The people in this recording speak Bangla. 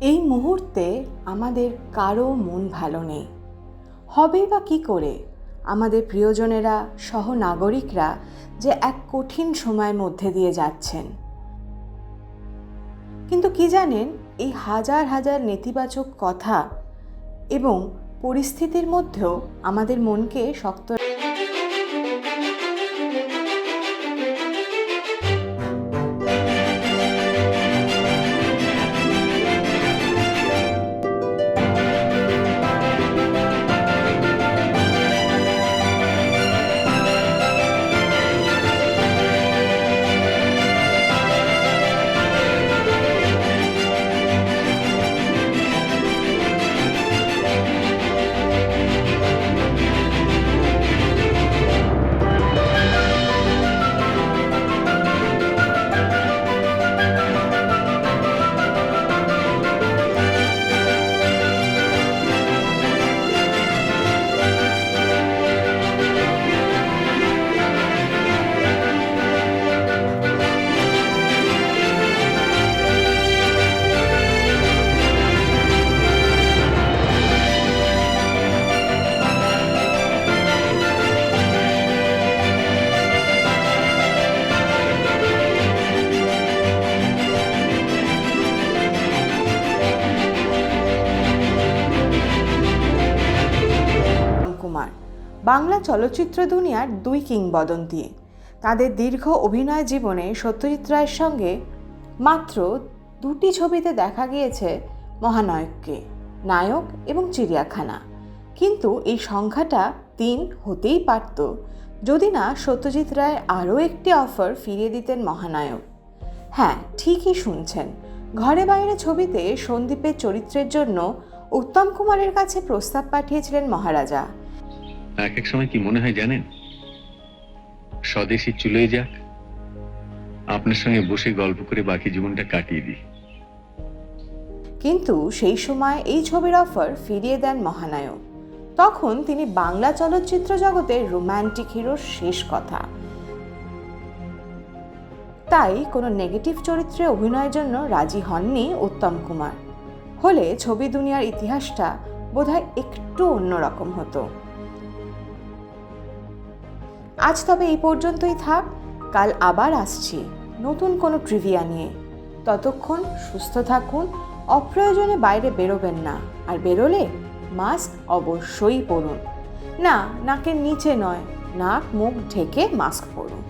এই মুহূর্তে আমাদের কারো মন ভালো নেই। হবে বা কী করে? আমাদের প্রিয়জনেরা, সহনাগরিকরা যে এক কঠিন সময়ের মধ্যে দিয়ে যাচ্ছেন। কিন্তু কি জানেন, এই হাজার হাজার নেতিবাচক কথা এবং পরিস্থিতির মধ্যেও আমাদের মনকে শক্ত কুমার বাংলা চলচ্চিত্র দুনিয়ার দুই কিংবদন্তি। তাদের দীর্ঘ অভিনয় জীবনে সত্যজিৎ রায়ের সঙ্গে মাত্র দুটি ছবিতে দেখা গিয়েছে মহানায়ককে, নায়ক এবং চিড়িয়াখানা। কিন্তু এই সংখ্যাটা 3 হতেই পারত যদি না সত্যজিৎ রায় আরও একটি অফার ফিরিয়ে দিতেন মহানায়ক। হ্যাঁ, ঠিকই শুনছেন, ঘরে বাইরে ছবিতে সন্দীপের চরিত্রের জন্য উত্তম কুমারের কাছে প্রস্তাব পাঠিয়েছিলেন মহারাজা। এক এক সময় কি মনে হয় জানেন, স্বদেশী চলেই যাক, আপনার সঙ্গে বসে গল্প করে বাকি জীবনটা কাটিয়ে দিই। কিন্তু সেই সময় এই ছবির অফার ফিরিয়ে দেন মহানায়ক। তখন তিনি বাংলা চলচ্চিত্র জগতের রোম্যান্টিক হিরোর শেষ কথা। তাই কোনো নেগেটিভ চরিত্রে অভিনয়ের জন্য রাজি হননি উত্তম কুমার। হলে ছবি দুনিয়ার ইতিহাসটা বোধহয় একটু অন্যরকম হতো। আজ তবে এই পর্যন্তই থাক। কাল আবার আসছি নতুন কোনো ট্রিভিয়া নিয়ে। ততক্ষণ সুস্থ থাকুন, অপ্রয়োজনে বাইরে বেরোবেন না, আর বেরোলে মাস্ক অবশ্যই পরুন। না, নাকের নিচে নয়, নাক মুখ ঢেকে মাস্ক পরুন।